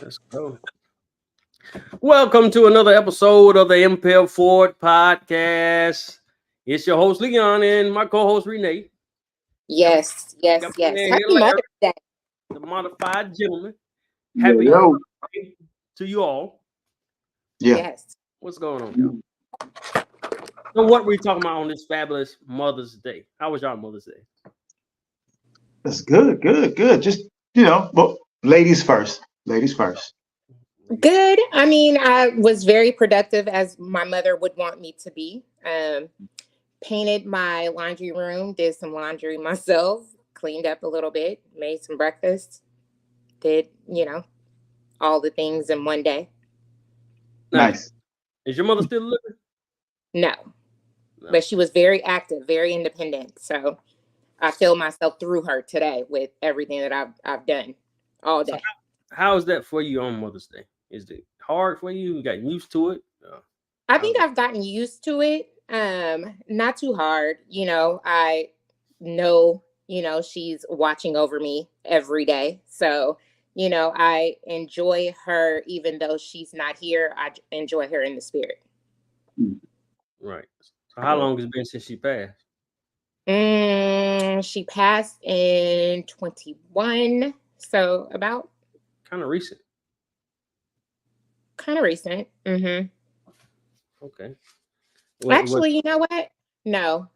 Let's go. Welcome to another episode of the Impel Ford podcast. It's your host Leon and my co-host Rene. Got, Yes, yes, got my yes. man here, Happy like Mother's Day. the modified gentleman. Yo, Happy yo. Day to you all. Yeah. Yes. What's going on, y'all? So, what were we talking about on this fabulous Mother's Day? How was y'all Mother's Day? That's good, good, good. Just, well, ladies first. Ladies first. Good. I mean, I was very productive as my mother would want me to be. Painted my laundry room, did some laundry myself, cleaned up a little bit, made some breakfast, did, all the things in one day. Now, Nice. is your mother still living? No, No. but she was very active, very independent. So I feel myself through her today with everything that I've done all So day. how is that for you on Mother's Day? Is it hard for you? You got used to it? I How's think it? I've gotten used to it. Not too hard. I know, she's watching over me every day. So, I enjoy her even though she's not here. I enjoy her in the spirit. Right. So how long has it been since she passed? She passed in 21. So about Kind of recent. kind of recent. Okay. What Actually, you know what? No.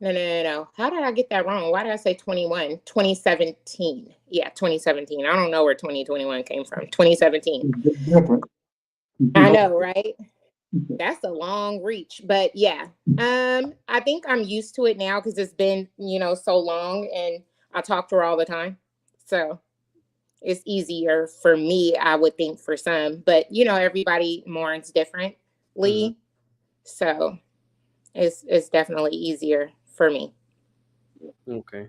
How did I get that wrong? Why did I say 21? 2017. Yeah, 2017. I don't know where 2021 came from. 2017. It's different. I know, right? That's a long reach. But yeah, I think I'm used to it now because it's been, so long and I talk to her all the time. So it's easier for me, I would think, for some. But, everybody mourns differently. So it's definitely easier for me. Okay.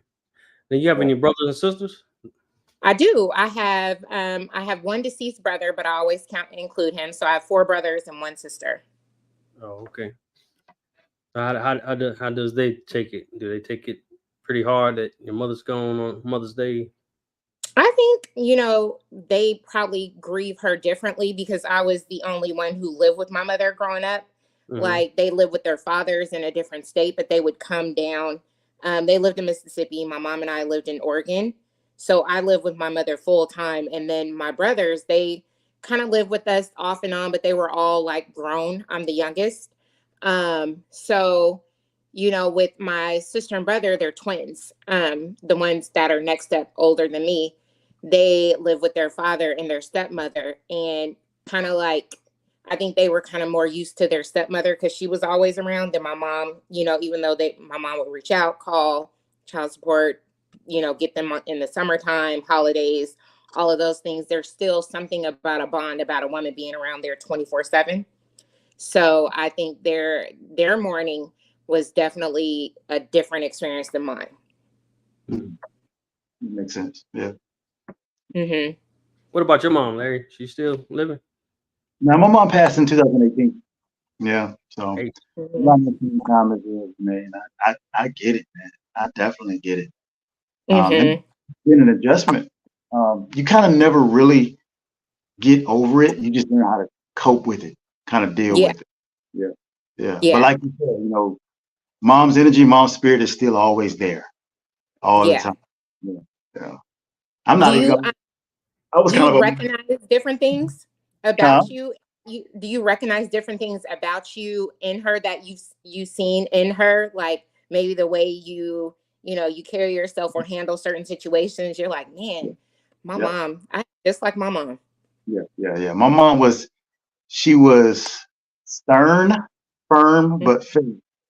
Do you have any brothers and sisters? I do. I have one deceased brother, but I always count and include him. So I have four brothers and one sister. Oh, okay. So how does they take it? Do they take it pretty hard that your mother's gone on Mother's Day? I think, they probably grieve her differently because I was the only one who lived with my mother growing up. Mm-hmm. Like they lived with their fathers in a different state, but they would come down. They lived in Mississippi. My mom and I lived in Oregon. So I lived with my mother full time. And then my brothers, they kind of lived with us off and on, but they were all like grown. I'm the youngest. So, with my sister and brother, they're twins. The ones that are next up older than me, they live with their father and their stepmother. And kind of like, I think they were kind of more used to their stepmother because she was always around than my mom, even though my mom would reach out, call, child support, get them in the summertime, holidays, all of those things. There's still something about a bond about a woman being around there 24/7. So I think their mourning was definitely a different experience than mine. Makes sense. Yeah. Mm-hmm. What about your mom, Larry? She's still living? Now, my mom passed in 2018. Yeah. So, Hey. Mm-hmm. around the same time as yours, man. I get it, man. I definitely get it. And Mm-hmm. been an adjustment. You kind of never really get over it. You just learn how to cope with it, kind of deal Yeah. with it. Yeah. Yeah. But Yeah. like you said, mom's energy, mom's spirit is still always there all the Yeah. time. Yeah. Yeah. I'm Do not even you gonna, I was do kind you of recognize different things huh? about you? Do you recognize different things about you in her that you've seen in her? Like maybe the way you carry yourself or handle certain situations. You're like, Yeah. man, my Yeah. mom, I just like my mom. Yeah. My mom she was stern, firm, but fair.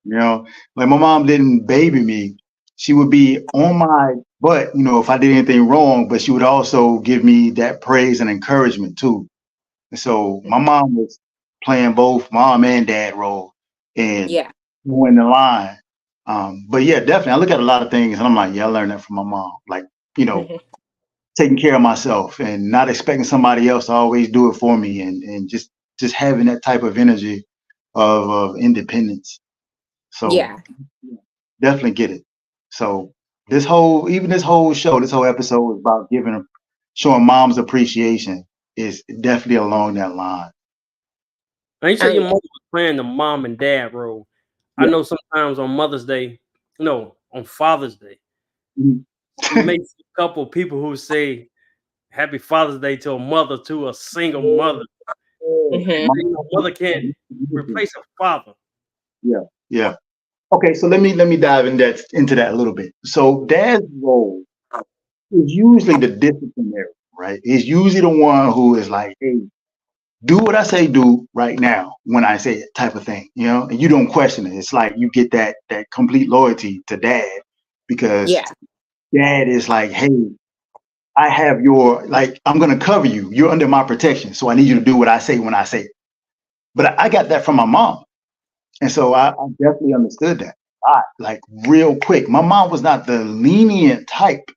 Like my mom didn't baby me. She would be on my butt, if I did anything wrong, but she would also give me that praise and encouragement too. And so my mom was playing both mom and dad role and Yeah. in the line. But yeah, definitely. I look at a lot of things and I'm like, yeah, I learned that from my mom. Like, Mhm. taking care of myself and not expecting somebody else to always do it for me and just having that type of energy of independence. So Yeah. yeah, definitely get it. So this whole episode is about showing mom's appreciation is definitely along that line. Now you Oh, said your yeah. mother was playing the mom and dad role. I Yeah. know sometimes on Mother's Day, no, on Father's Day, Mhm. you may see a couple people who say Happy Father's Day to a mother, to a single mother. Mhm. My Mother can't mom- replace a father. Yeah, yeah. Okay, so let me dive into that a little bit. So dad's role is usually the disciplinary, right? He's usually the one who is like, hey, do what I say do right now when I say it, type of thing, and you don't question it. It's like you get that complete loyalty to dad because Yeah. dad is like, hey, I have your like, I'm gonna cover you. You're under my protection, so I need you to do what I say when I say it. But I got that from my mom. And so I definitely understood that like real quick. My mom was not the lenient type.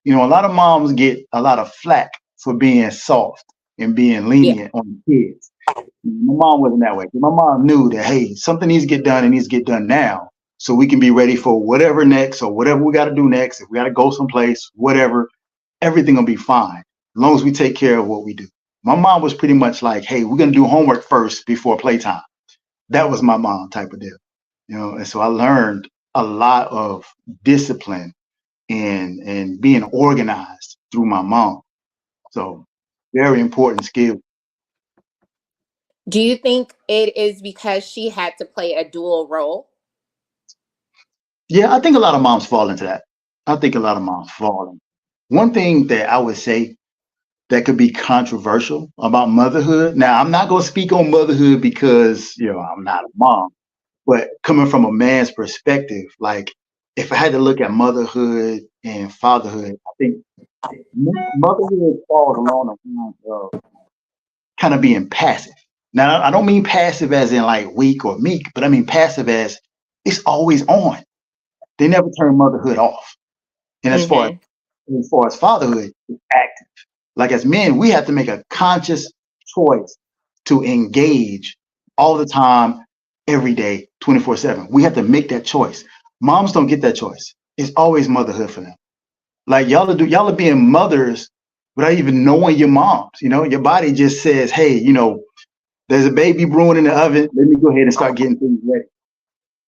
A lot of moms get a lot of flack for being soft and being Yeah. lenient on the kids. My mom wasn't that way. My mom knew that, hey, something needs to get done and needs to get done now so we can be ready for whatever next or whatever we got to do next. If we got to go someplace, whatever, everything will be fine as long as we take care of what we do. My mom was pretty much like, hey, we're going to do homework first before playtime. That was my mom type of deal, and so I learned a lot of discipline and being organized through my mom. So very important skill. Do you think it is because she had to play a dual role? Yeah, I think a lot of moms fall into that. I think a lot of moms fall in. One thing that I would say that could be controversial about motherhood. Now, I'm not going to speak on motherhood because, I'm not a mom, but coming from a man's perspective, like if I had to look at motherhood and fatherhood, I think motherhood falls along the lines of kind of being passive. Now, I don't mean passive as in like weak or meek, but I mean passive as it's always on. They never turn motherhood off. And Mm-hmm. as far as fatherhood, it's active. Like as men, we have to make a conscious choice to engage all the time, every day, 24/7. We have to make that choice. Moms don't get that choice. It's always motherhood for them. Like y'all are being mothers without even knowing your moms. Your body just says, hey, there's a baby brewing in the oven. Let me go ahead and start getting things ready.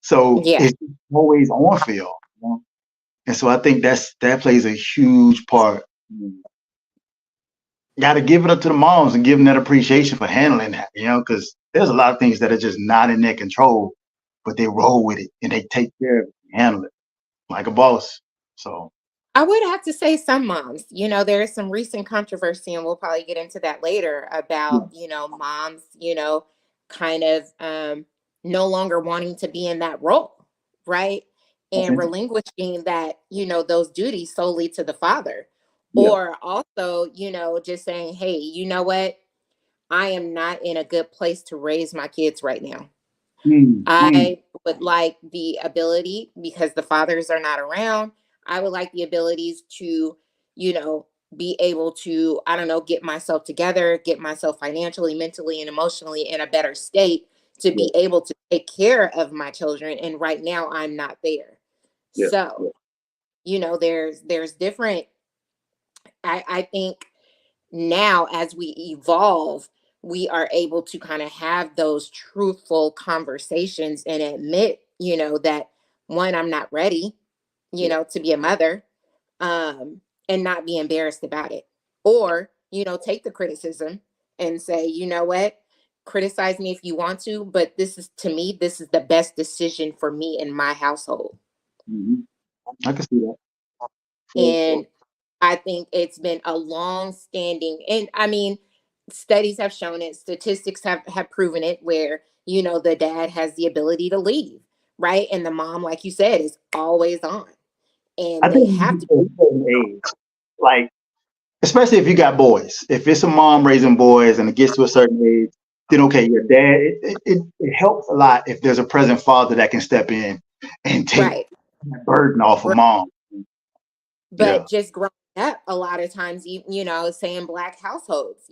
So Yeah. it's always on for y'all. And so I think that plays a huge part. Got to give it up to the moms and give them that appreciation for handling that, because there's a lot of things that are just not in their control, but they roll with it and they take care of it and handle it like a boss. So, I would have to say some moms. There is some recent controversy, and we'll probably get into that later yeah. about, moms, kind of no longer wanting to be in that role, right? And Okay. relinquishing that, those duties solely to the father. Yeah. Or also, just saying, hey, you know what? I am not in a good place to raise my kids right now. Mm. I would like the ability, because the fathers are not around, I would like the abilities to, you know, be able to, I don't know, get myself together, get myself financially, mentally, and emotionally in a better state to Yeah. be able to take care of my children. And right now I'm not there. Yeah. So, there's different, I think now as we evolve, we are able to kind of have those truthful conversations and admit, that one, I'm not ready, Yeah. to be a mother, and not be embarrassed about it. Or, take the criticism and say, you know what, criticize me if you want to, but this is, to me, this is the best decision for me in my household. Mm-hmm. I can see that. For sure. And I think it's been a long standing, and I mean, studies have shown it, statistics have proven it, where, the dad has the ability to leave, right? And the mom, like you said, is always on. I And they think when have you to. get to a certain age, like especially if you got boys, if it's a mom raising boys and it gets to a certain age, then okay, your dad, it helps a lot if there's a present father that can step in and take Right. that burden off of Right. mom. Yeah. But just growing up, a lot of times, say in Black households,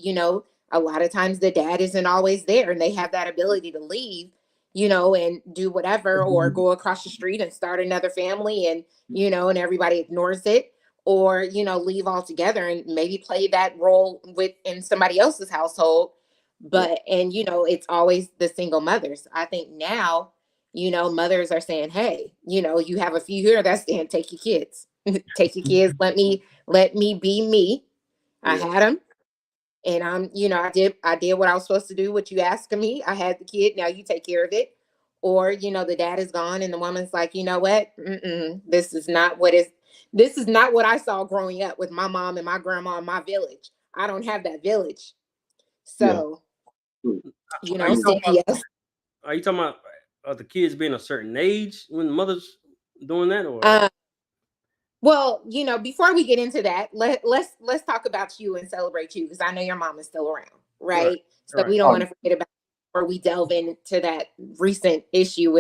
a lot of times the dad isn't always there, and they have that ability to leave, and do whatever, or go across the street and start another family, and, and everybody ignores it. or, leave altogether and maybe play that role in somebody else's household. But, and, it's always the single mothers. I think now, mothers are saying, hey, you have a few here that's saying, take your kids, take your kids. Let me be me. I had them. And I did what I was supposed to do, what you asked of me. I had the kid. Now you take care of it. Or, the dad is gone and the woman's like, you know what? This is not what I saw growing up with my mom and my grandma in my village. I don't have that village. So, Are you talking yes. Are you talking about the kids being a certain age when the mother's doing that, or? Well, before we get into that, let's talk about you and celebrate you, because I know your mom is still around, right? So we don't want to forget about, or we delve into that recent issue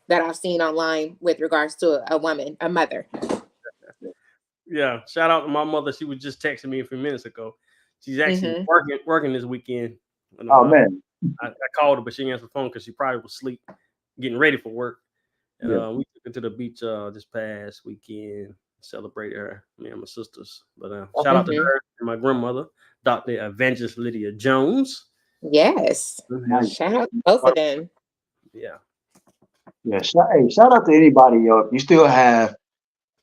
that I've seen online with regards to a woman, a mother. Yeah, shout out to my mother. She was just texting me a few minutes ago. She's actually working this weekend. Man, I called her, but she didn't answer the phone because she probably was asleep, getting ready for work. And we took her to the beach this past weekend. Celebrate her, me and my sisters. But shout out to her and my grandmother, Dr. Evangelist Lydia Jones. Yes. Shout out to both of them. Yeah. Yeah. Shout out to anybody. If you still have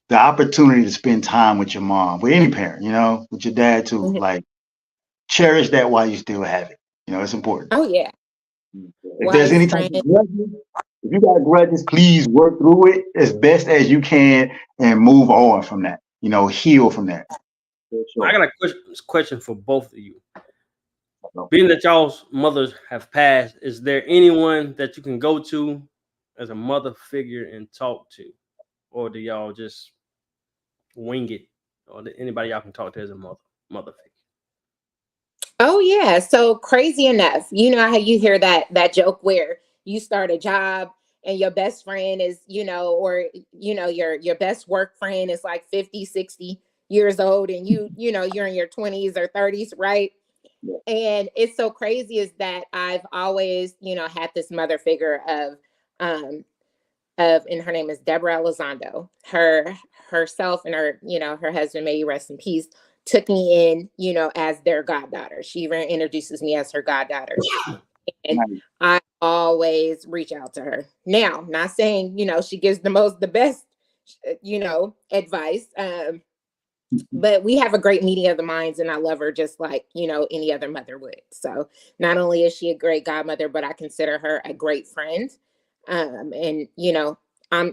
the opportunity to spend time with your mom, with any parent, with your dad too, like cherish that while you still have it. It's important. Oh yeah. If there's any type of grudges, if you got grudges, please work through it as best as you can and move on from that. Heal from that. I got a question for both of you. Being that y'all's mothers have passed, is there anyone that you can go to as a mother figure and talk to, or do y'all just wing it, or anybody y'all can talk to as a mother figure? Oh yeah. So crazy enough, how you hear that joke where you start a job and your best friend is, or your best work friend is like 50, 60 years old, and you're in your 20s or 30s, right? And it's so crazy is that I've always, had this mother figure and her name is Deborah Elizondo. Herself and her husband, may he rest in peace, took me in, as their goddaughter. She even introduces me as her goddaughter. And I always reach out to her. Now, not saying, she gives the best, advice. But we have a great meeting of the minds, and I love her just like, any other mother would. So not only is she a great godmother, but I consider her a great friend. And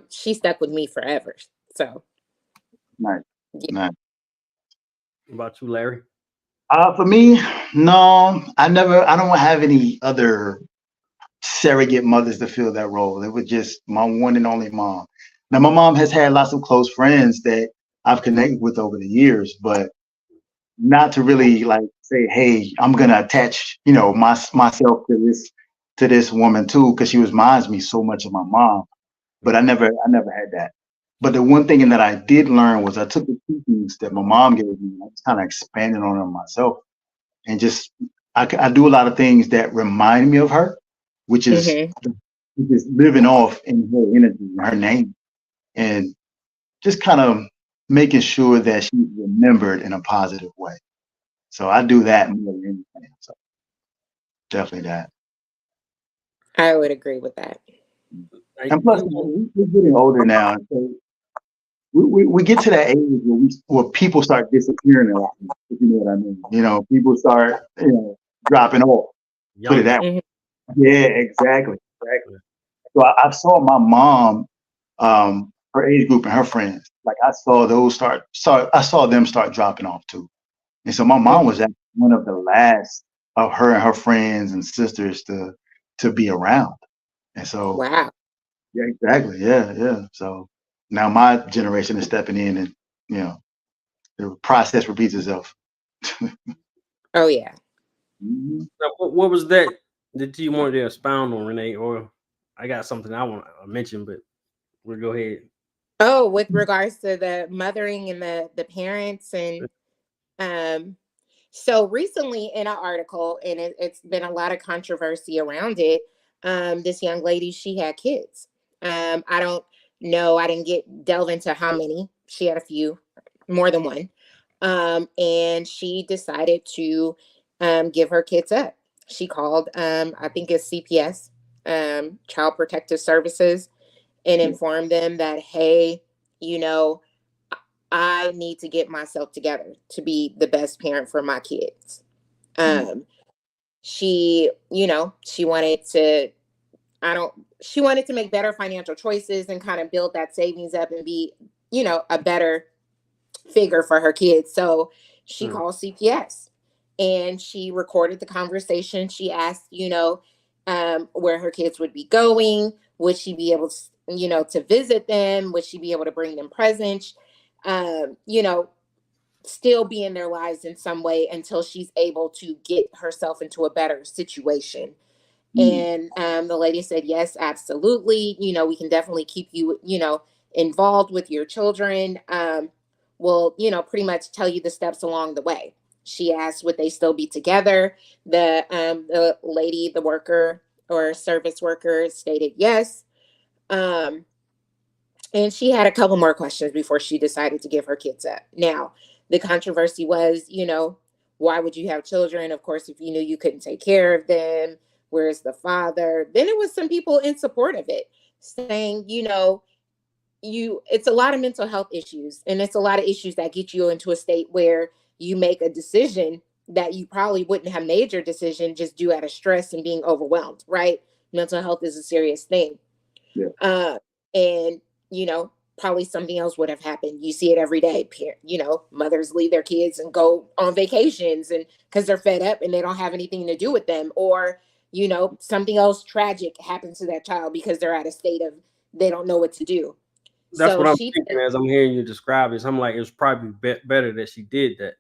she stuck with me forever. So nice. What about you, Larry? For me, no, I don't have any other surrogate mothers to fill that role. It was just my one and only mom. Now, my mom has had lots of close friends that I've connected with over the years, but not to really like say, hey, I'm gonna attach, myself to this woman too, because she reminds me so much of my mom. But I never had that. But the one thing that I did learn was I took the teachings that my mom gave me, I just kind of expanded on them myself, and just I do a lot of things that remind me of her, which is just living off in her energy, in her name, and just kind of making sure that she's remembered in a positive way. So I do that more than anything. So definitely that. I would agree with that. And plus, we're getting older now, so we get to that age where people start disappearing a lot. If you know what I mean. People start dropping off. Put it that way. Yeah, exactly. So I saw my mom, her age group and her friends. Like I saw them start dropping off too. And so my mom was actually one of the last of her and her friends and sisters to be around. And so, wow. Yeah, exactly. Yeah. So now my generation is stepping in, and the process repeats itself. Oh yeah. Now, what was that you wanted to expound on, Rene? Or I got something I want to mention, but we'll go ahead. Oh, with regards to the mothering and the parents, and so recently in an article, and it's been a lot of controversy around it. This young lady, she had kids. I don't know. I didn't delve into how many. She had a few. more than one. And she decided to give her kids up. She called, I think it's CPS, Child Protective Services, and informed them that, hey, you know, I need to get myself together to be the best parent for my kids. She, she wanted to, she wanted to make better financial choices and kind of build that savings up and be, a better figure for her kids. So she called CPS and she recorded the conversation. She asked, where her kids would be going. Would she be able to, to visit them? Would she be able to bring them presents? Still be in their lives in some way until she's able to get herself into a better situation. And the lady said, yes, absolutely. We can definitely keep you, involved with your children. We'll, pretty much tell you the steps along the way. She asked, would they still be together? The lady, the worker or service worker stated yes. And she had a couple more questions before she decided to give her kids up. Now, the controversy was, why would you have children? Of course, if you knew you couldn't take care of them, where's the father? Then it was some people in support of it saying, it's a lot of mental health issues, and it's a lot of issues that get you into a state where you make a decision that you probably wouldn't have made your decision just due out of stress and being overwhelmed, right? Mental health is a serious thing. Yeah. And probably something else would have happened. You see it every day. Mothers leave their kids and go on vacations and because they're fed up and they don't have anything to do with them, or something else tragic happens to that child because they're at a state of they don't know what to do. That's what I'm thinking as I'm hearing you describe this. I'm like, it's probably better that she did that.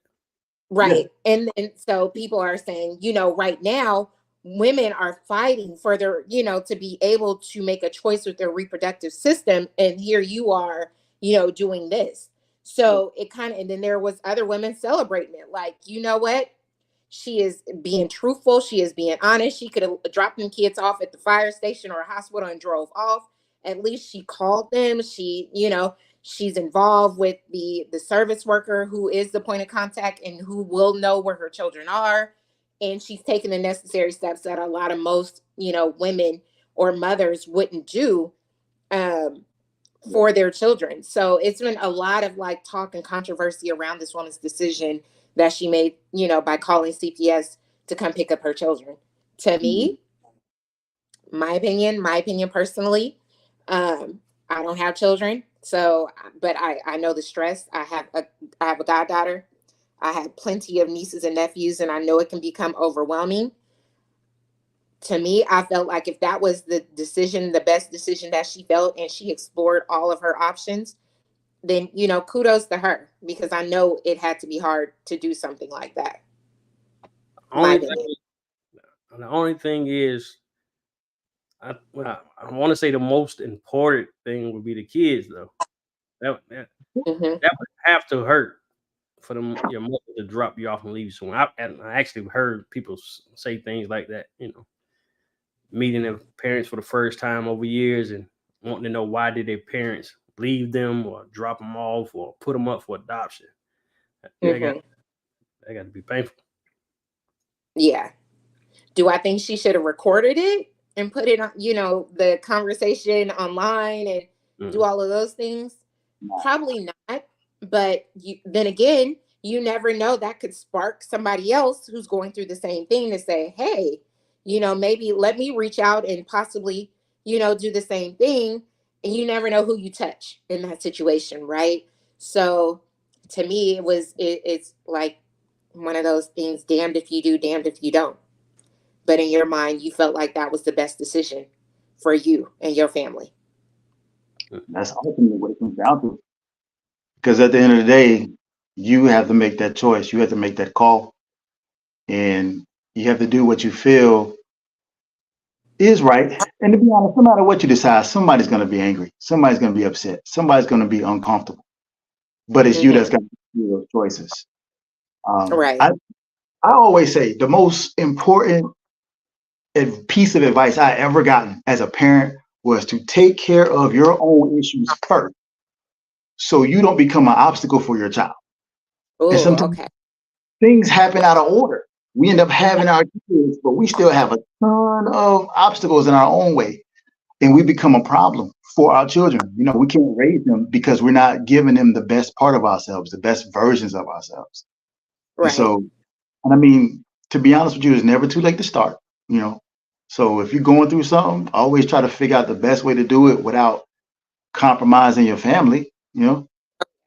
Right. Yeah. And so people are saying, right now, women are fighting for their, to be able to make a choice with their reproductive system. And here you are, doing this. So it kind of, and then there was other women celebrating it. Like, you know what? She is being truthful. She is being honest. She could have dropped them kids off at the fire station or a hospital and drove off. At least she called them. She, she's involved with the service worker who is the point of contact and who will know where her children are. And she's taken the necessary steps that a lot of most, women or mothers wouldn't do for their children. So it's been a lot of like talk and controversy around this woman's decision that she made, by calling CPS to come pick up her children. To me, my opinion personally, I don't have children. So, but I know the stress. I have a goddaughter. I have plenty of nieces and nephews, and I know it can become overwhelming. To me, I felt like if that was the decision, the best decision that she felt, and she explored all of her options, then, kudos to her, because I know it had to be hard to do something like that. The only thing is, I want to say the most important thing would be the kids, though. That would have to hurt for your mother to drop you off and leave you somewhere. I actually heard people say things like that, meeting their parents for the first time over years and wanting to know why did their parents leave them or drop them off or put them up for adoption. That got to be painful. Yeah. Do I think she should have recorded it and put it on, the conversation online and do all of those things? Probably not. But then again, you never know. That could spark somebody else who's going through the same thing to say, hey, maybe let me reach out and possibly, do the same thing. And you never know who you touch in that situation, right? So to me, it's like one of those things, damned if you do, damned if you don't. But in your mind, you felt like that was the best decision for you and your family. That's ultimately what it comes down to. Because at the end of the day, you have to make that choice. You have to make that call. And you have to do what you feel is right. And to be honest, no matter what you decide, somebody's going to be angry. Somebody's going to be upset. Somebody's going to be uncomfortable. But it's you that's got to do those choices. Right. I always say the most important piece of advice I ever gotten as a parent was to take care of your own issues first so you don't become an obstacle for your child. And Oh, sometimes okay. things happen out of order. We end up having our kids, but we still have a ton of obstacles in our own way. And we become a problem for our children. You know, we can't raise them because we're not giving them the best part of ourselves, the best versions of ourselves. And Right. so, and I mean, to be honest with you, it's never too late to start, you know. So if you're going through something, always try to figure out the best way to do it without compromising your family, you know,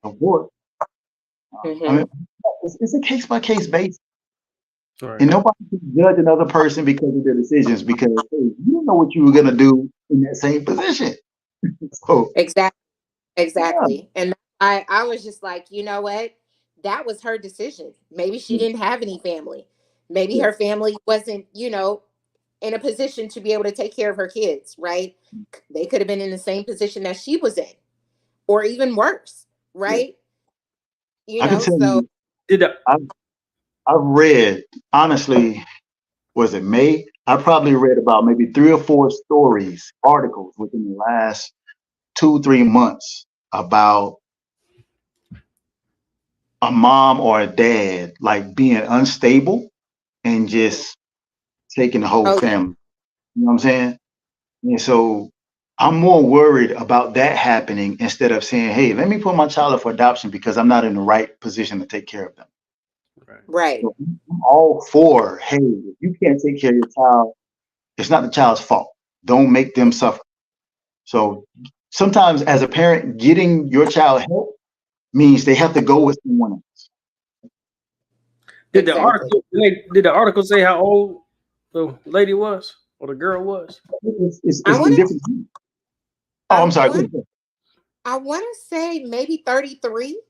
of course. I mean, it's a case by case basis. Right. And nobody can judge another person because of their decisions because hey, you don't know what you were gonna do in that same position. So Exactly. And I was just like, you know what? That was her decision. Maybe she yeah, didn't have any family. Maybe yeah, her family wasn't, in a position to be able to take care of her kids, right? They could have been in the same position that she was in, or even worse, yeah. right? I can tell So you, Did the I've read honestly, was it May? I probably read about maybe 3 or 4 stories, articles within the last 2, 3 months about a mom or a dad like being unstable and just taking the whole oh yeah. family. You know what I'm saying? And so I'm more worried about that happening instead of saying, hey, let me put my child up for adoption because I'm not in the right position to take care of them. right. Right. So I'm all for, hey, if you can't take care of your child, it's not the child's fault. Don't make them suffer. So sometimes as a parent, getting your child help means they have to go with someone else. Did the Exactly. article did the article say how old the lady was or the girl was? I It's want in to different. Oh, I I'm sorry. Go want ahead. I want to say maybe 33.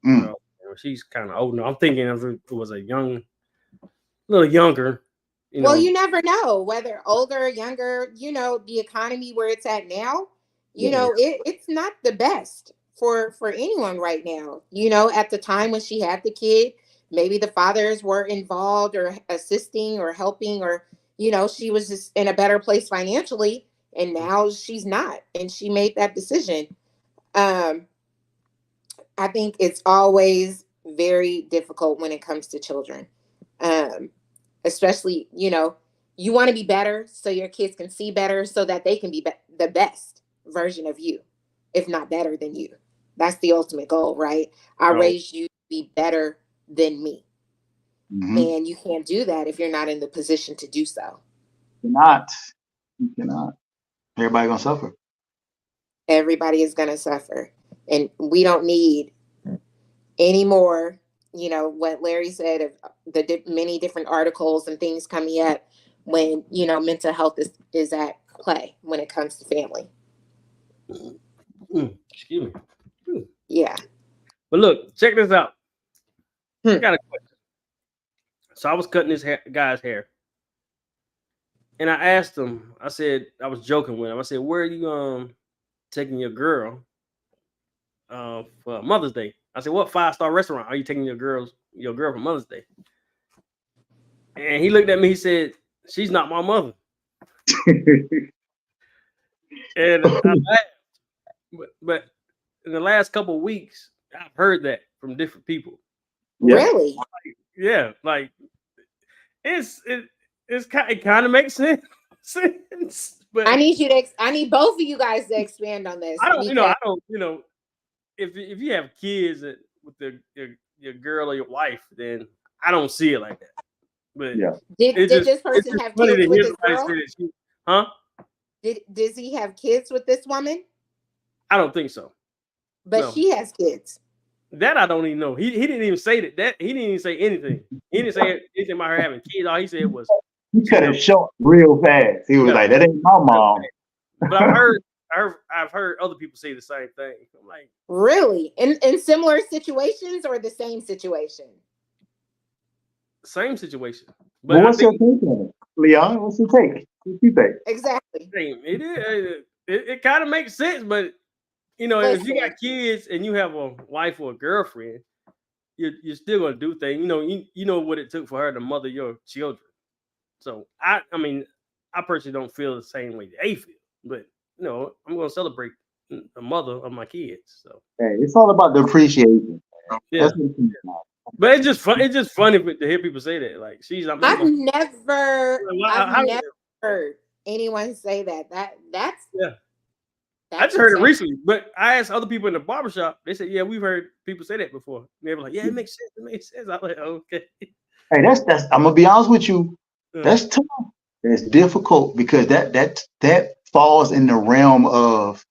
Mm, Well, she's kind of old now. I'm thinking if it was a little younger, you Well, know. you never know whether older or younger, the economy where it's at now, yeah, it's not the best for anyone right now. At the time when she had the kid, maybe the fathers were involved or assisting or helping, or she was just in a better place financially, and now she's not, and she made that decision. Um I think it's always very difficult when it comes to children. Um Especially, you want to be better so your kids can see better so that they can be, the best version of you, if not better than you. That's the ultimate goal, right? I Oh, raised you to be better than me. mm-hmm. And you can't do that if you're not in the position to do so. Cannot. You cannot. Everybody gonna suffer. Everybody is going to suffer. And we don't need any more, what Larry said of the many different articles and things coming up when, mental health is at play when it comes to family. excuse me. Yeah. But look, check this out. I Hmm. got a question. So I was cutting this guy's hair, and I asked him. I said I was joking with him. I said, "Where are you taking your girl for Mother's Day?" I said, "What 5-star restaurant are you taking your girl for Mother's Day?" And he looked at me. He said, "She's not my mother." And I laughed. But in the last couple of weeks, I've heard that from different people. Yeah. Really? Yeah, like it it kind of makes sense. I But need I need both of you guys to expand on this I because don't, if you have kids with your girl or your wife, then I don't see it like that. But Yeah. did this it's person just have funny kids to with hear this somebody girl? say that huh? Does he have kids with this woman? I don't think so. But No, she has kids. that I don't even know. He didn't even say that. He didn't even say anything. He didn't say anything about her having kids. All he said was He she's cut not. it short real fast. He was Yeah, like, that ain't my mom. but I've heard other people say the same thing. I'm like, Really? In similar situations or the same situation? same situation. But Well, I what's think your take on it, Leon? What's your take? What you think? Exactly. it is. It kind of makes sense, but if you got Listen, kids and you have a wife or a girlfriend, you're still gonna do things. You know what it took for her to mother your children. So I mean, I personally don't feel the same way they feel, but I'm gonna celebrate a mother of my kids. So Hey, it's all about the appreciation. yeah, That's what it's about. but it's just fun. It's just funny to hear people say that. Like she's not I've my. I've How, never heard anyone say that. yeah. I That's just heard it insane. recently, but I asked other people in the barbershop. They said, "Yeah, we've heard people say that before." And they were like, "Yeah, it makes sense. It makes sense." I was like, "Okay." Hey, that's. I'm gonna be honest with you. Uh, That's tough. It's difficult because that falls in the realm of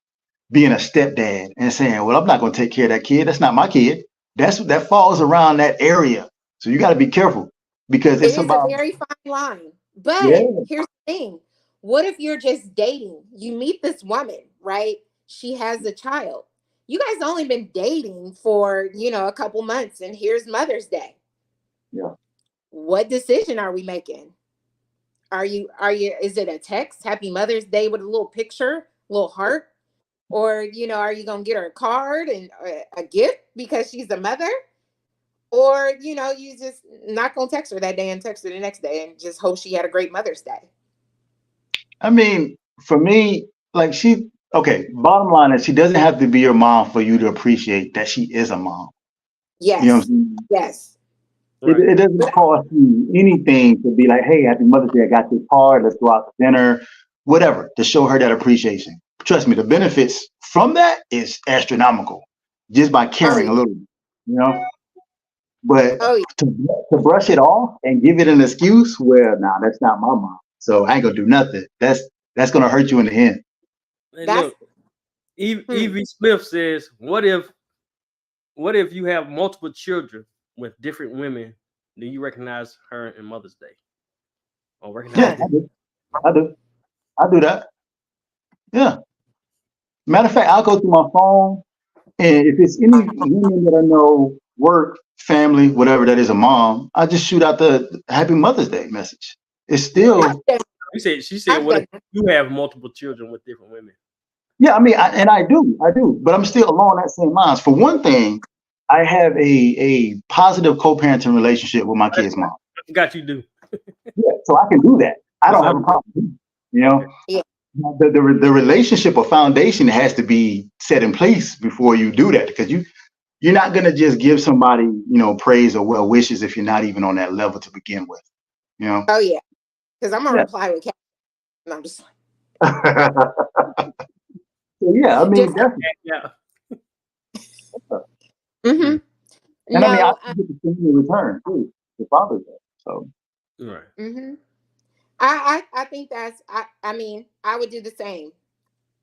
being a stepdad and saying, "Well, I'm not gonna take care of that kid. That's not my kid." That falls around that area. So you got to be careful because It it's is a about very fine line. But yeah, here's the thing. What if you're just dating? You meet this woman, right? She has a child. You guys only been dating for, a couple months, and here's Mother's Day. yeah. What decision are we making? Is it a text, Happy Mother's Day with a little picture, little heart? Or, are you going to get her a card and a gift because she's a mother? Or, you just not going to text her that day and text her the next day and just hope she had a great Mother's Day. I mean, for me, like okay, bottom line is she doesn't have to be your mom for you to appreciate that she is a mom. You know what I'm Yes. saying? Yes. right. It doesn't But cost you anything to be like, hey, happy Mother's Day, I got this card, let's go out to dinner, whatever, to show her that appreciation. Trust me, the benefits from that is astronomical just by oh caring yeah. a little, you know? But Oh yeah. to brush it off and give it an excuse, well, nah, that's not my mom. So I ain't gonna do nothing. That's gonna hurt you in the end. Hey, That's look, Evie Smith says, what if you have multiple children with different women? Do you recognize her in Mother's Day or recognize Yeah, them? I do. I do that. Yeah. Matter of fact, I'll go through my phone, and if it's any women that I know, work, family, whatever that is, a mom, I just shoot out the Happy Mother's Day message. It's I've still, done, She said, I've what if done you have multiple children with different women? yeah. I mean, I do, but I'm still along that same lines. For one thing, I have a positive co-parenting relationship with my kid's mom. I forgot you do. Yeah, so I can do that. I What's don't up? have a problem. You Okay. know, yeah. the relationship or foundation has to be set in place before you do that because you're not gonna just give somebody praise or well wishes if you're not even on that level to begin with. You know. Oh yeah. Because I'm gonna Yeah. reply with cat. And I'm just So yeah, I mean just that's Yeah. mm-hmm. and I mean I No. get the same in return too, the Father's Day. So Right. Mm-hmm. I think I mean, I would do the same.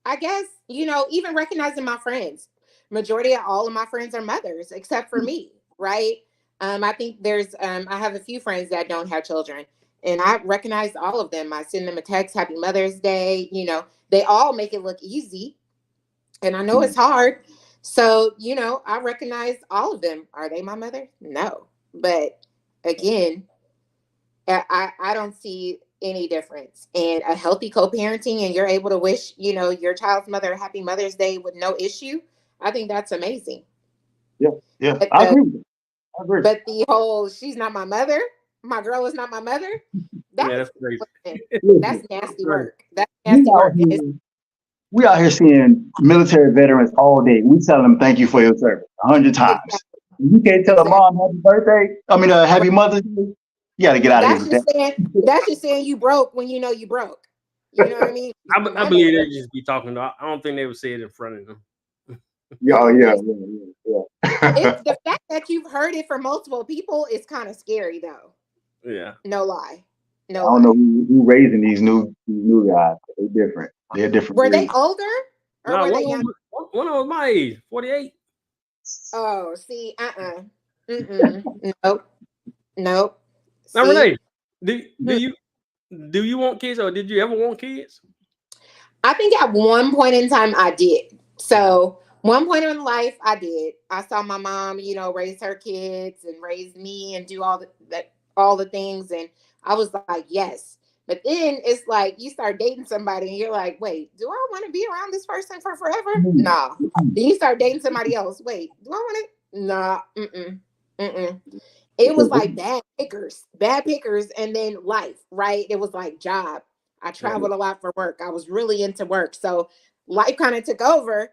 I guess, even recognizing my friends. Majority of all of my friends are mothers, except for me, right? I think I have a few friends that don't have children, and I recognize all of them. I send them a text, Happy Mother's Day. They all make it look easy, and I know it's hard. So, I recognize all of them. Are they my mother? No. But again, I don't see any difference. And a healthy co-parenting, and you're able to wish, your child's mother a happy Mother's Day with no issue. I think that's amazing. yeah, But I the, agree. I agree. but the whole she's not my mother, my girl is not my mother. Yeah, That's that's crazy. that's nasty Right. work. That's We nasty out work. And here, we out here seeing military veterans all day. We tell them thank you for your service 100 times. exactly, You can't tell a exactly. mom happy birthday. I mean, happy Mother's Day. You got to get out of here That's with that. just saying. That's just saying you broke when you know you broke. You know what I mean? I My believe bad. they just be talking. I don't think they would say it in front of them. Yeah, oh, yeah, Listen, yeah. it's the fact that you've heard it from multiple people is kind of scary, though. Yeah. No lie. I No don't know lie. who raising these new guys. They're different. They're different Were they breed. older or No, were they young? one of them my age, 48. Oh, see, Nope. Nope. Now, See, Renee, do do Hmm. you do you want kids or did you ever want kids? I think at one point in time I did. So one point in life I did. I saw my mom, raise her kids and raise me and do all the things, and I was like, yes. But then it's like you start dating somebody and you're like, wait, do I want to be around this person for forever? Mm, Nah. mm, Then you start dating somebody else. Wait, do I want to? Nah. Mm-mm. It was because like bad pickers, and then life, right? It was like job. I Right. traveled a lot for work. I was really into work. So life kind of took over.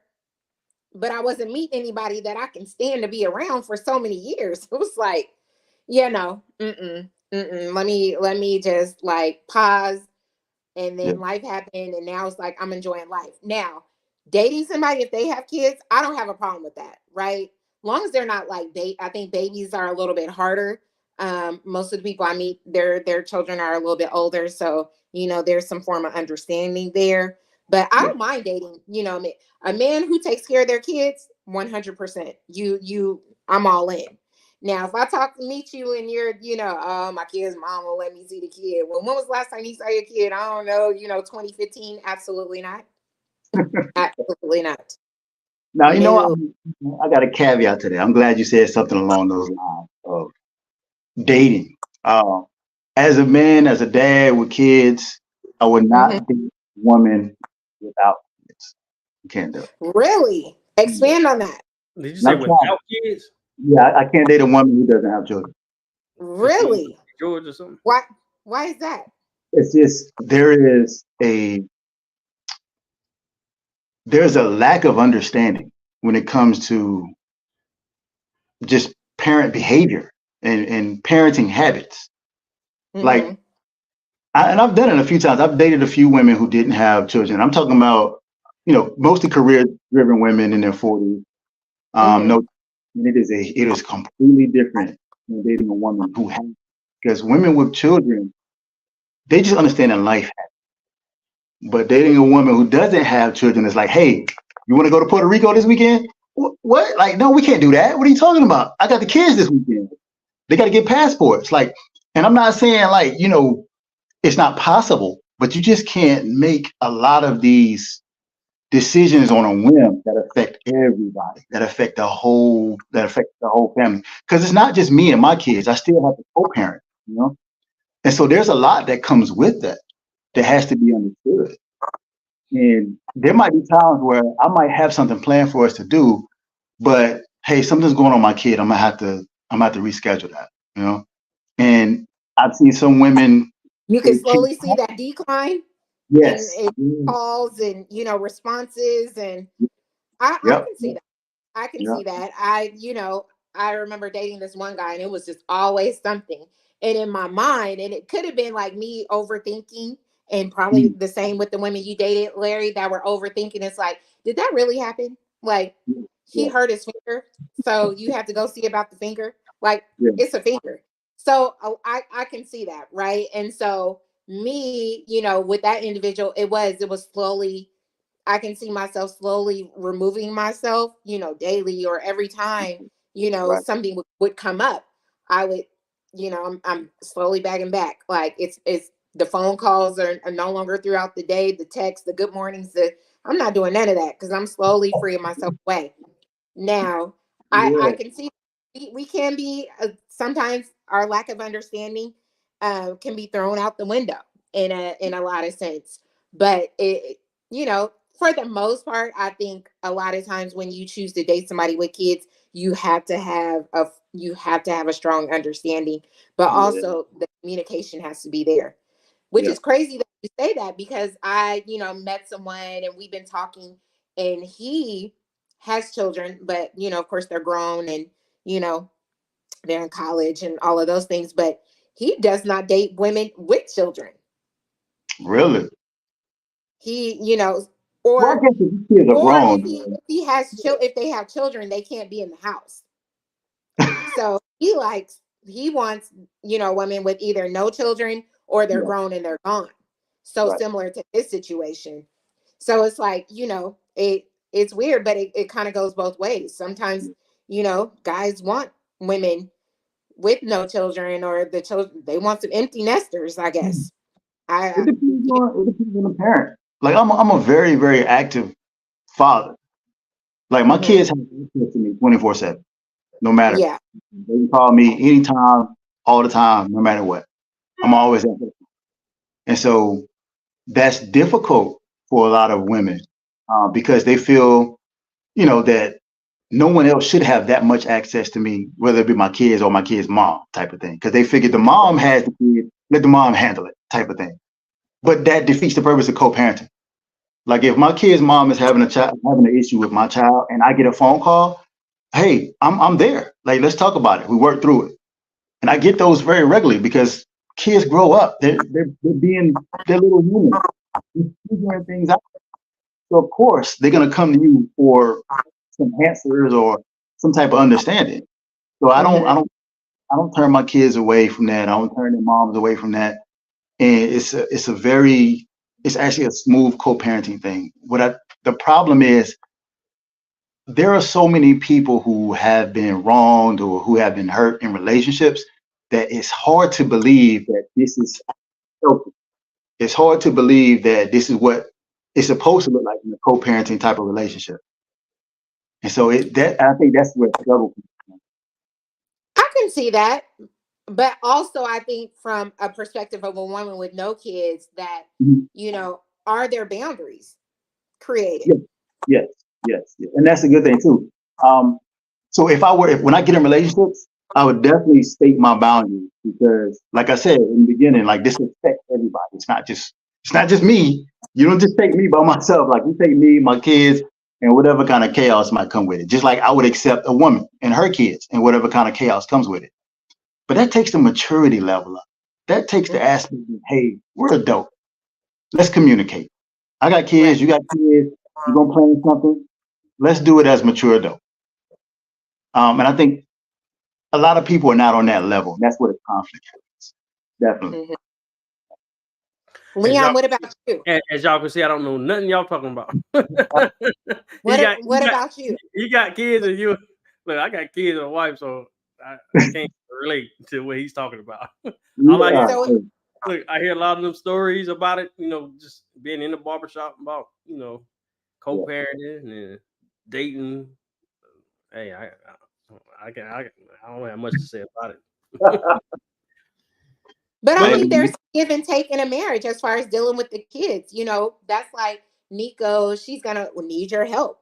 but I wasn't meeting anybody that I can stand to be around for so many years. It was like, let me just like pause. And Yeah. then life happened, and now it's like I'm enjoying life. Now, dating somebody, if they have kids, I don't have a problem with that, right? Long as they're not like I think babies are a little bit harder. Most of the people I meet, their children are a little bit older, so there's some form of understanding there. But I Yeah. don't mind dating. A man who takes care of their kids, 100%. I'm all in. Now, if I meet you and you're, oh, my kid's mom will let me see the kid. Well, when was the last time you saw your kid? I don't know, 2015. Absolutely not. Absolutely not. Now, No. I got a caveat to that. I'm glad you said something along those lines of dating. As a man, as a dad with kids, I would not date a woman without kids. You can't do it. Really? Expand on that. Did you And say I'm trying. without kids? Yeah, I can't date a woman who doesn't have children. Cause she Really? George or something? Why is that? It's just there's a lack of understanding when it comes to just parent behavior and parenting habits. Like, Mm-hmm. and I've done it a few times. I've dated a few women who didn't have children. I'm talking about, mostly career-driven women in their 40s. Mm-hmm. No, and it is completely different than dating a woman who has, because women with children, they just understand that life. But dating a woman who doesn't have children is like, hey, you want to go to Puerto Rico this weekend? What? Like, no, we can't do that. What are you talking about? I got the kids this weekend. They got to get passports. Like, and I'm not saying like, it's not possible, but you just can't make a lot of these decisions on a whim that affect everybody, that affect the whole family. Because it's not just me and my kids. I still have to co-parent, And so there's a lot that comes with that has to be understood. And there might be times where I might have something planned for us to do, but hey, something's going on with my kid. I'm gonna have to reschedule that. And I've seen some women. You can They can't. slowly see that decline in, Yes. in calls and responses, and I Yep. can see that. I can Yep. see that. I remember dating this one guy, and it was just always something. And in my mind, and it could have been like me overthinking, and probably Mm. the same with the women you dated, Larry, that were overthinking. It's like, did that really happen? Like, he Yeah. hurt his finger, so you have to go see about the finger. Like, Yeah. it's a finger. So I can see that, right? And so me, with that individual, it was slowly. I can see myself slowly removing myself, daily or every time, Right. something would come up. I would, I'm slowly backing back. Like it's the phone calls are no longer throughout the day, the text, the good mornings, I'm not doing none of that because I'm slowly freeing myself away. Now, I Yeah. can see we can be sometimes our lack of understanding can be thrown out the window in a lot of sense. But for the most part, I think a lot of times when you choose to date somebody with kids, you have to have a strong understanding, but Yeah. also the communication has to be there. Which Yeah. is crazy that you say that because I, met someone and we've been talking, and he has children, but of course they're grown, and you know, they're in college and all of those things, but he does not date women with children. Really. He, Well, I or guess if these kids are or grown. if they have children, they can't be in the house. So he wants, women with either no children or they're Yeah. grown and they're gone. So Right. similar to this situation. So it's like, it's weird, but it kind of goes both ways. Sometimes, guys want women with no children, or the children, they want some empty nesters, I guess. It I depends on the parent. Like I'm a very, very active father. Like my mhm. kids have access to me 24/7, no matter. Yeah. They can call me anytime, all the time, no matter what. I'm always at it. And so that's difficult for a lot of women because they feel, that no one else should have that much access to me, whether it be my kids or my kids' mom type of thing. Because they figure the mom has the kid, let the mom handle it type of thing. But that defeats the purpose of co-parenting. Like if my kid's mom is having an issue with my child, and I get a phone call, hey, I'm there. Like, let's talk about it. We work through it, and I get those very regularly because kids grow up. They're little humans. They're figuring things out. So of course they're gonna come to you for some answers or some type of understanding. So I don't turn my kids away from that. I don't turn their moms away from that. And it's actually a smooth co-parenting thing. The problem is there are so many people who have been wronged or who have been hurt in relationships that it's hard to believe that this is healthy. It's hard to believe that this is what it's supposed to look like in a co-parenting type of relationship. And so I think that's where the struggle comes from. I can see that. But also, I think from a perspective of a woman with no kids, that, are there boundaries created? Yes. And that's a good thing too. So when I get in relationships, I would definitely state my boundaries because, like I said in the beginning, like this affects everybody. It's not just me. You don't just take me by myself. Like you take me, my kids, and whatever kind of chaos might come with it. Just like I would accept a woman and her kids and whatever kind of chaos comes with it. But that takes the maturity level up. That takes the aspect of, hey, we're adult. Let's communicate. I got kids, you got kids, you're gonna plan something. Let's do it as mature adult. And I think a lot of people are not on that level. That's where the conflict is. Definitely. Leon, what about you? As y'all can see, I don't know nothing y'all talking about. What about you? You got kids and you look, I got kids and a wife, so I can't relate to what he's talking about. Look, I hear a lot of them stories about it, just being in the barbershop about, co-parenting and dating. Hey, I don't have much to say about it. But I mean, there's give and take in a marriage as far as dealing with the kids. That's like Nico, she's gonna need your help,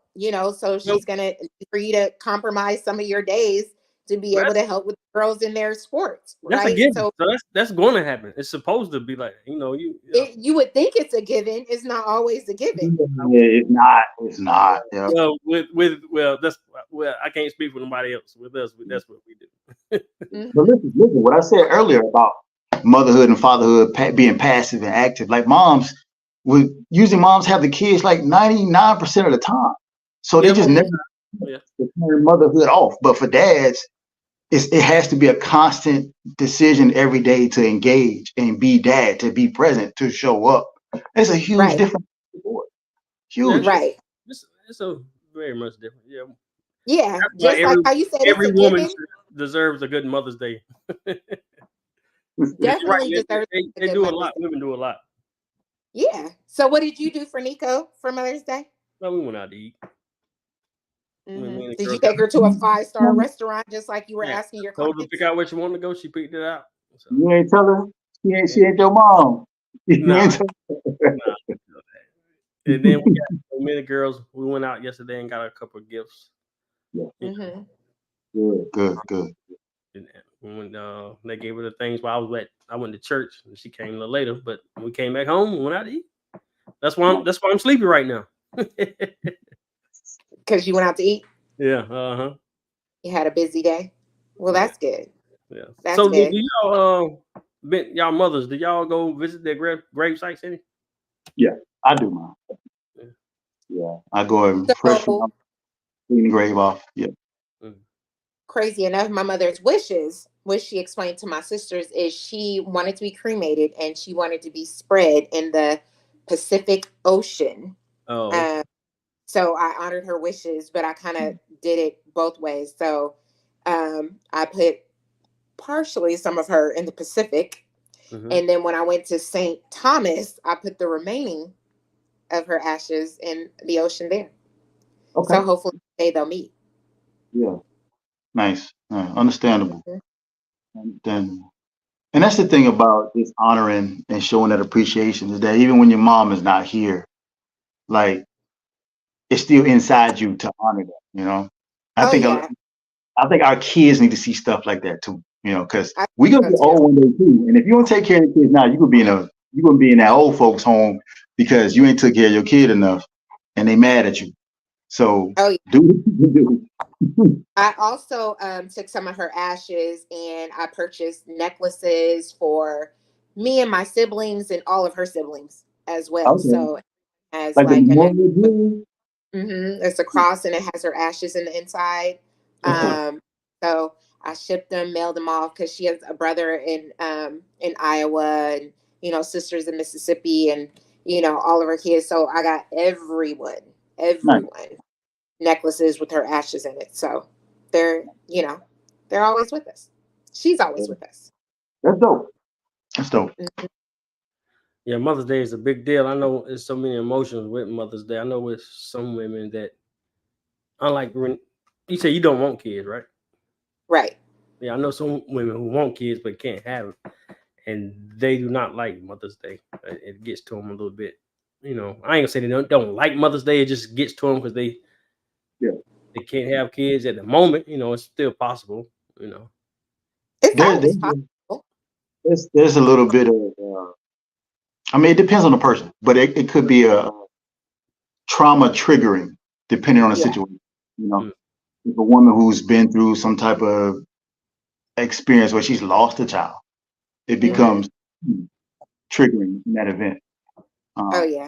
so she's gonna for you to compromise some of your days to be able to help with the girls in their sports. That's right? a given. So that's going to happen. It's supposed to be like, you would think it's a given. It's not always a given. Yeah, it's not. Yeah. Well, I can't speak for nobody else. With us, that's what we do. But listen, what I said earlier about motherhood and fatherhood being passive and active, like moms have the kids like 99% of the time. So they just never turn motherhood off. But for dads, it has to be a constant decision every day to engage and be dad, to be present, to show up. It's a huge difference. Huge. Right. It's a very much different. Yeah. Yeah. Just like how you said every woman deserves a good Mother's Day. Definitely deserves. They do a lot. Women do a lot. Yeah. So what did you do for Nico for Mother's Day? Well, we went out to eat. Mm-hmm. Did you take her to a 5-star restaurant just like you were asking your clients? Told her to pick out where she wanted to go. She picked it out. So. You ain't tell her? She ain't your mom. Nah. And then we got so many girls. We went out yesterday and got a couple of gifts. Yeah. Mm-hmm. Good. And when they gave her the things while I went to church and she came a little later, but when we came back home, we went out to eat. That's why I'm sleepy right now. Because you went out to eat? Yeah. You had a busy day? Well, that's good. Yeah. That's so good. do y'all mothers, do y'all go visit their grave sites any? Yeah, I do, Mom. Yeah. I go and clean the grave off. Yeah. Crazy enough, my mother's wishes, which she explained to my sisters, is she wanted to be cremated and she wanted to be spread in the Pacific Ocean. Oh. So I honored her wishes, but I kind of did it both ways. So I put partially some of her in the Pacific. Mm-hmm. And then when I went to St. Thomas, I put the remaining of her ashes in the ocean there. Okay. So hopefully they'll meet. Yeah. Nice. Understandable. Mm-hmm. And that's the thing about just honoring and showing that appreciation is that even when your mom is not here, like, it's still inside you to honor that, I think our kids need to see stuff like that too, because we're gonna get old one day too. And if you don't take care of the kids now, you're gonna be in that old folks home because you ain't took care of your kid enough, and they mad at you. So do what you do. I also took some of her ashes and I purchased necklaces for me and my siblings and all of her siblings as well. Okay. So as Like like the a memorial. it's a cross and it has her ashes in the inside. So I shipped them, mailed them off because she has a brother in Iowa and sisters in Mississippi and all of her kids. So I got everyone Nice. necklaces with her ashes in it. So they're always with us. She's always with us. That's dope. That's dope. Yeah, Mother's Day is a big deal. I know there's so many emotions with Mother's Day. I know with some women that, unlike you say you don't want kids, right? Right. Yeah, I know some women who want kids but can't have them, and they do not like Mother's Day. It gets to them a little bit. I ain't gonna say they don't like Mother's Day. It just gets to them because they can't have kids at the moment. It's still possible. It's always possible. There's a little bit of. I mean, it depends on the person, but it could be a trauma triggering depending on the situation. If a woman who's been through some type of experience where she's lost a child, it becomes triggering in that event. I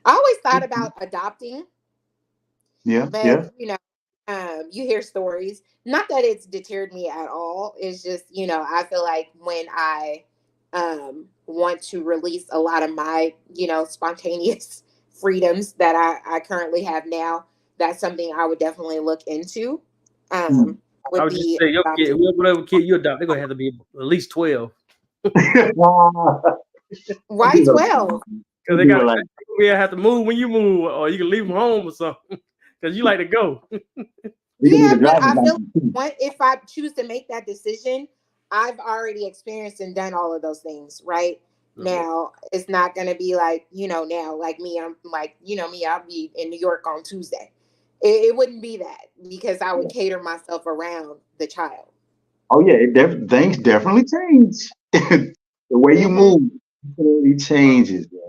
always thought about adopting. But you hear stories. Not that it's deterred me at all. It's just I feel like when I want to release a lot of my spontaneous freedoms that I currently have now, that's something I would definitely look into. I would just say, your kid, whatever kid you adopt, they're gonna have to be at least 12. Why 12? Because they have to move when you move, or you can leave them home or something. Because you like to go. Yeah, but I feel like if I choose to make that decision, I've already experienced and done all of those things, right? Now it's not gonna be like now like me. I'm like me. I'll be in New York on Tuesday. It wouldn't be that because I would cater myself around the child. Oh yeah, things definitely change. The way you move definitely changes. Bro.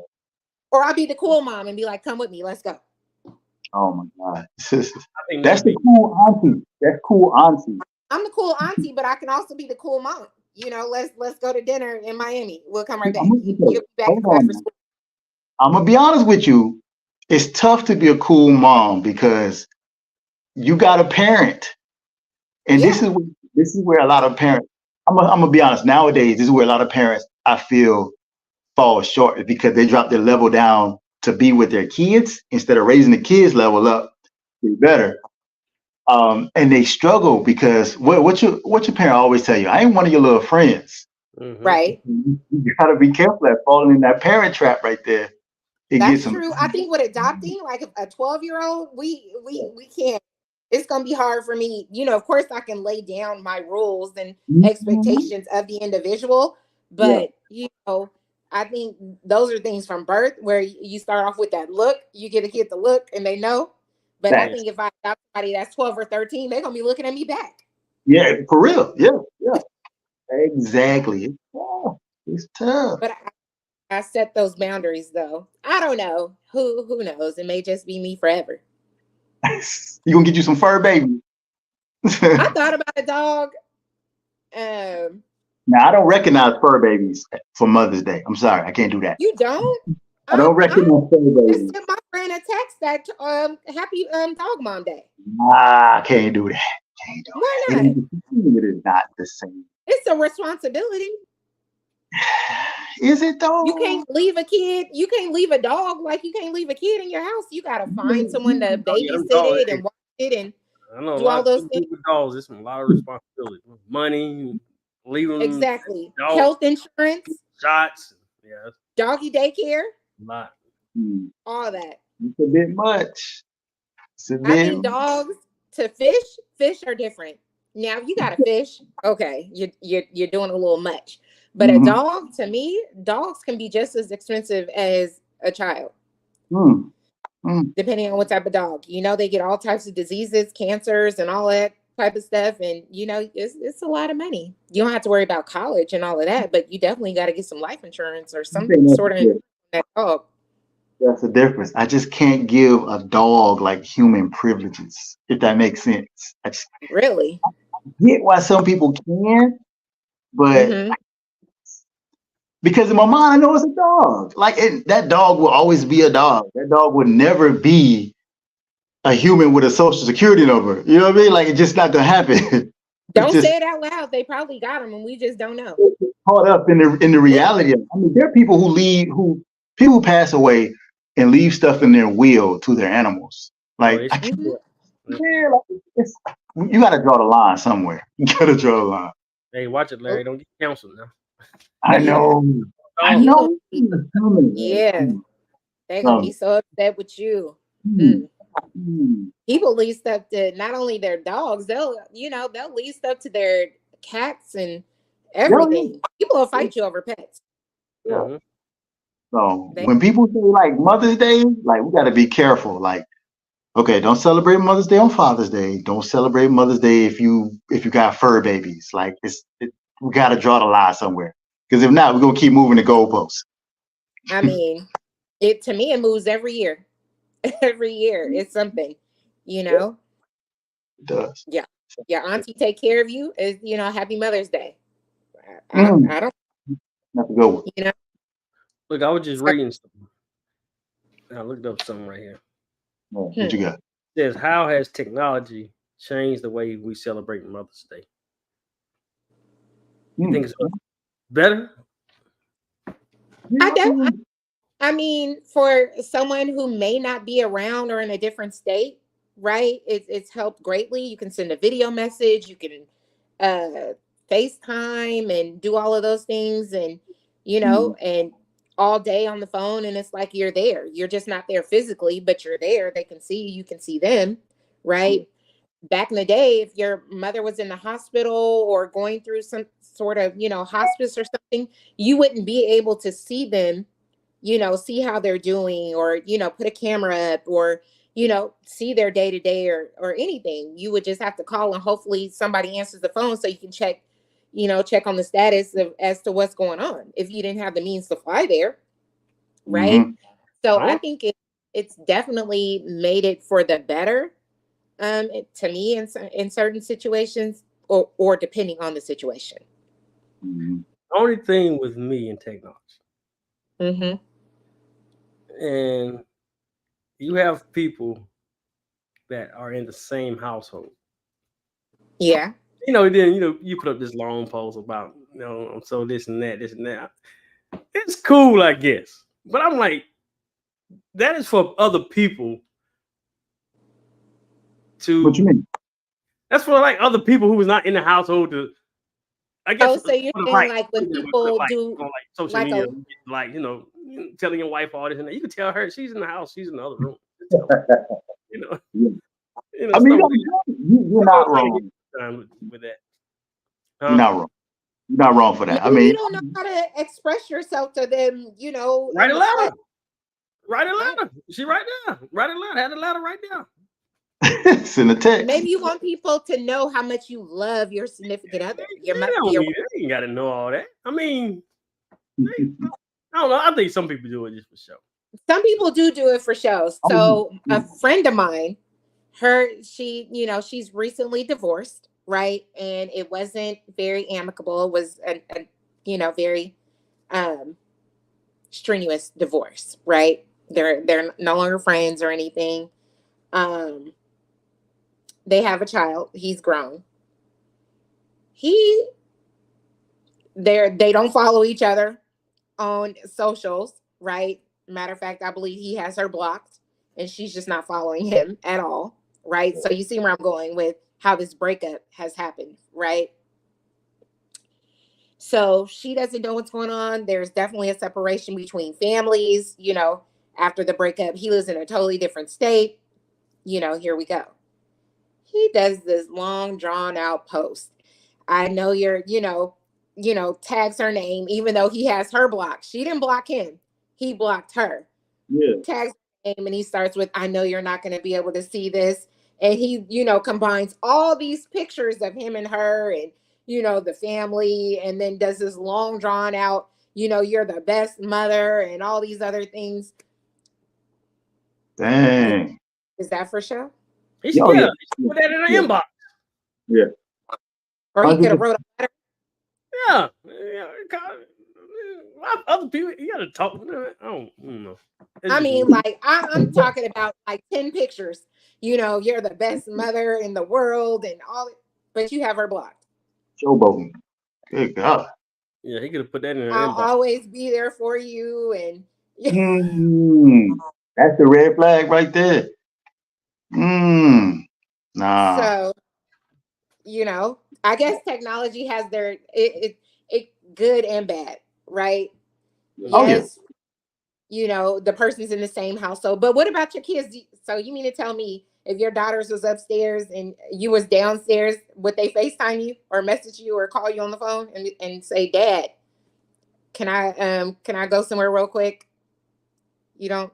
Or I'll be the cool mom and be like, "Come with me, let's go." Oh my God, that's the cool auntie. That's cool auntie. I'm the cool auntie, but I can also be the cool mom. Let's go to dinner in Miami. We'll come right back. You'll be back in class for school. I'm gonna be honest with you. It's tough to be a cool mom because you got a parent, and this is where a lot of parents. I'm gonna be honest. Nowadays, this is where a lot of parents I feel fall short because they drop their level down to be with their kids instead of raising the kids level up to be better. And they struggle because what your parent always tell you? I ain't one of your little friends. Right. You gotta be careful at falling in that parent trap right there. That's true. I think with adopting, like a 12-year-old, we can't. It's gonna be hard for me. Of course, I can lay down my rules and expectations of the individual, but I think those are things from birth where you start off with that look. You get a kid to look, and they know. But I think if I adopt somebody that's 12 or 13, they're gonna be looking at me back. Yeah, for real. Yeah. Exactly. It's tough. But I set those boundaries though. I don't know. Who knows? It may just be me forever. You gonna get you some fur baby. I thought about a dog. Now I don't recognize fur babies for Mother's Day. I'm sorry, I can't do that. You don't? I don't recognize fur babies. Just sent my friend a text that happy Dog Mom Day. I can't do that. Why not? It is not the same. It's a responsibility. Is it though? You can't leave a kid. You can't leave a dog like you can't leave a kid in your house. You gotta find someone to babysit it and watch it and do all those things. With dogs, it's a lot of responsibility, money, leaving exactly. Health insurance, shots, doggy daycare, a lot, all that. It's a bit much. I think dogs to fish are different. Now, if you got a fish, okay, you're doing a little much. But a dog, to me, dogs can be just as expensive as a child. Depending on what type of dog. They get all types of diseases, cancers, and all that type of stuff. And, it's a lot of money. You don't have to worry about college and all of that, but you definitely got to get some life insurance or some sort of that dog. That's the difference. I just can't give a dog like human privileges, if that makes sense. I just Really? get why some people can, but Mm-hmm. because in my mind, I know it's a dog. Like that dog will always be a dog. That dog would never be a human with a social security number. You know what I mean? Like it's just not gonna happen. It's Don't just say it out loud. They probably got them, and we just don't know. caught up in the reality of it. I mean, there are people people who pass away and leave stuff in their will to their animals. Oh, Like it's I can't, Mm-hmm. yeah, like, you got to draw the line somewhere. You got to draw the line. hey, watch it, Larry. Don't get canceled now. I Yeah, know. I Oh, you gonna know. be. Yeah, they're gonna be Um, so upset with you. mm, Mm. mm, People leave stuff to not only their dogs. They'll leave stuff to their cats and yeah, everything. People will yeah, fight you over pets. yeah. hmm So They. when people say like Mother's Day, like we got to be careful. Like, okay, don't celebrate Mother's Day on Father's Day. Don't celebrate Mother's Day if you got fur babies. Like we got to draw the line somewhere. Because if not, we're gonna keep moving the goalposts. I mean, it to me it moves every year. Every year it's something. You Yeah, know. it does. Yeah. Your auntie take care of you. Is Happy Mother's Day. Mm, I don't. that's a good one. You know. Look, I was just So, reading something. I looked up something right here. Yeah, what hmm. you got? It says, how has technology changed the way we celebrate Mother's Day? You think Mm, it's better? I yeah, don't. I mean, for someone who may not be around or in a different state, right? It's helped greatly. You can send a video message, you can uh FaceTime and do all of those things and mm, and all day on the phone and it's like you're there. You're just not there physically, but you're there. They can see you, you can see them, yeah, right? Back in the day, if your mother was in the hospital or going through some sort of, hospice or something, you wouldn't be able to see them, see how they're doing or, put a camera up or, see their day to day or anything. You would just have to call and hopefully somebody answers the phone so you can check on the status of as to what's going on if you didn't have the means to fly there. Right. mm-hmm. So I Oh, think it's definitely made it for the better. To me in certain situations or depending on the situation. Mm-hmm. only thing with me and technology, Mm-hmm. and you have people that are in the same household. Yeah. Then you put up this long post about so this and that, this and that. It's cool, I guess, but I'm like, that is for other people What you to. mean? That's for like other people who was not in the household to. I guess Oh, for so you're the saying right, like when put people like do on like social like media, a like telling your wife all this and that. You can tell her she's in the house, she's in the other room. Just tell her, you know, Yeah. I mean, stuff like you're that. I'm not trying to get wrong. time with that, You're huh? not wrong. You're not wrong for that. maybe I you mean, don't know how to express yourself to them, Write in a the flesh. letter. Write a Right. letter. She right there. Write a letter. Had a letter right there. send a text. Maybe you want people to know how much you love your significant other, They don't your need it. They ain't got to know all that. I mean, I don't know. I think some people do it just for show. some people do it for show. Oh, So a friend of mine, she's recently divorced, right? And it wasn't very amicable. It was a very um strenuous divorce, right? They're no longer friends or anything. Um, they have a child. He's grown. He they don't follow each other on socials, right? Matter of fact, I believe he has her blocked and she's just not following him at all, right? So you see where I'm going with how this breakup has happened, right? So she doesn't know what's going on. There's definitely a separation between families, after the breakup. He lives in a totally different state. Here we go. He does this long drawn out post. I know tags her name, even though he has her blocked. She didn't block him. He blocked her. yeah. Tags her name and he starts with, I know you're not going to be able to see this. And he, combines all these pictures of him and her and, the family, and then does this long drawn out, you're the best mother and all these other things. Dang. Is that for sure? He Oh, yeah. put that in the Yeah. inbox. Yeah. Or he could have wrote a letter. Yeah. Other people, you gotta talk. I don't know. I mean, like I'm talking about like 10 pictures. You're the best mother in the world and all, but you have her blocked. Showboating. Good God. Yeah, he could have put that in her I'll inbox. always be there for you, and That's the red flag right there. Nah. so I guess technology has their it good and bad, right? Oh, yeah. Yes, the person's in the same household, but what about your kids? So you mean to tell me if your daughters was upstairs and you was downstairs, would they FaceTime you or message you or call you on the phone and say, Dad, can I go somewhere real quick? You don't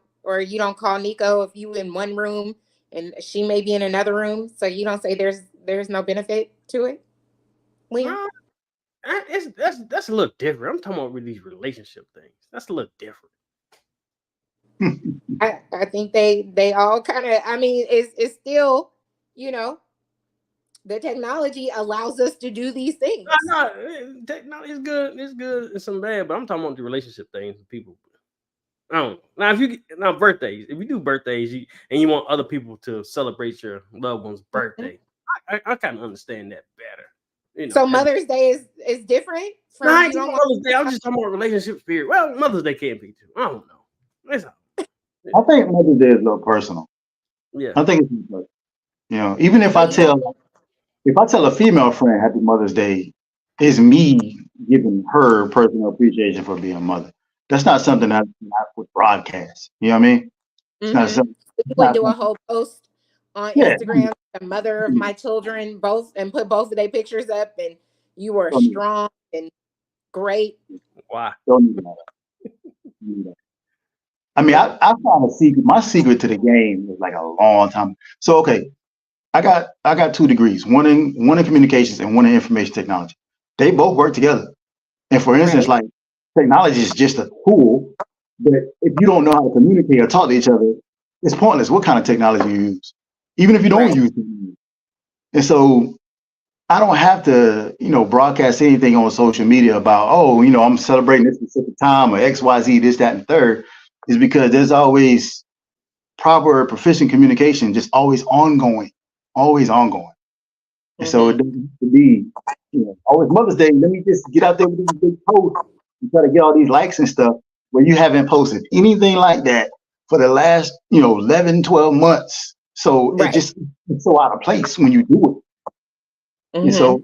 call Nico if you in one room and she may be in another room, so you don't say there's no benefit to it, Liam? That's a little different. I'm talking about with these relationship things. That's a little different. I think they all kind of, I mean, it's still, the technology allows us to do these things. No, it's good. It's good. It's some bad, but I'm talking about the relationship things with people. I don't know. Now birthdays. If you do birthdays and you want other people to celebrate your loved one's birthday, I kind of understand that better. So Mother's Day is different from I ain't talking about Mother's Day. I'm just talking about relationships period. Well, Mother's Day can be too. I don't know. I think Mother's Day is a little personal. Yeah. I think it's even if I tell a female friend Happy Mother's Day, it's me giving her personal appreciation for being a mother. That's not something I would broadcast. You know what I mean? It's not something. You wouldn't do a whole post on Instagram, the mother of my children, both, and put both of their pictures up, and you were strong and great. Why? Don't need that. I mean, I found a secret. My secret to the game was like a long time. So okay, I got 2 degrees, one in communications and one in information technology. They both work together. And for instance, like technology is just a tool, but if you don't know how to communicate or talk to each other, it's pointless. What kind of technology you use, even if you don't use it. And so I don't have to, broadcast anything on social media about, I'm celebrating this specific time or X, Y, Z, this, that, and third, is because there's always proper, proficient communication, just always ongoing. And so it doesn't have to be, always Mother's Day. Let me just get out there with these big posts and try to get all these likes and stuff where you haven't posted anything like that for the last, 11, 12 months. So it's so out of place when you do it. And so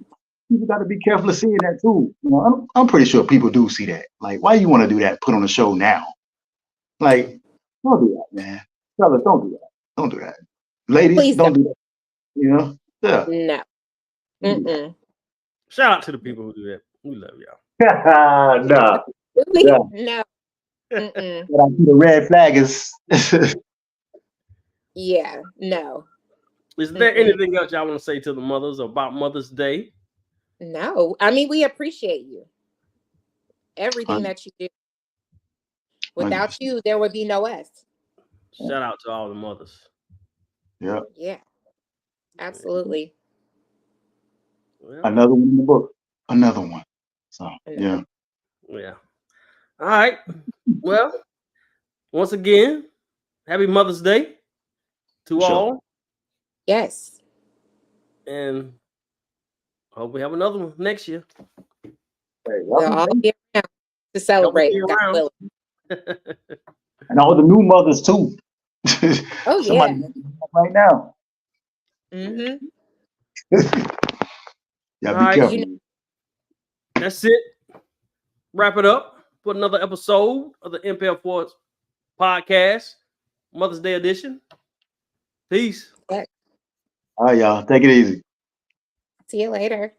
people got to be careful of seeing that too. I'm pretty sure people do see that. Like, why you want to do that? Put on a show now? Like, don't do that, man. Fellas, don't do that. Don't do that. Ladies, please don't do that. Yeah. No. Mm-mm. Shout out to the people who do that. We love y'all. No. No. Mm-mm. The red flag is. Yeah. No. Is there anything else y'all want to say to the mothers about Mother's Day? No. I mean, we appreciate you. Everything that you do. Without you, there would be no us. Shout out to all the mothers. Yeah. Yeah. Absolutely. Well, another one in the book. Another one. So yeah. Yeah. All right. Well, once again, happy Mother's Day to all. Yes. And hope we have another one next year. We'll all be around to celebrate. And all the new mothers too. Oh yeah. Right now. Yeah, be careful. That's it. Wrap it up for another episode of the MPL Sports Podcast, Mother's Day edition. Peace. All right, y'all. Take it easy. See you later.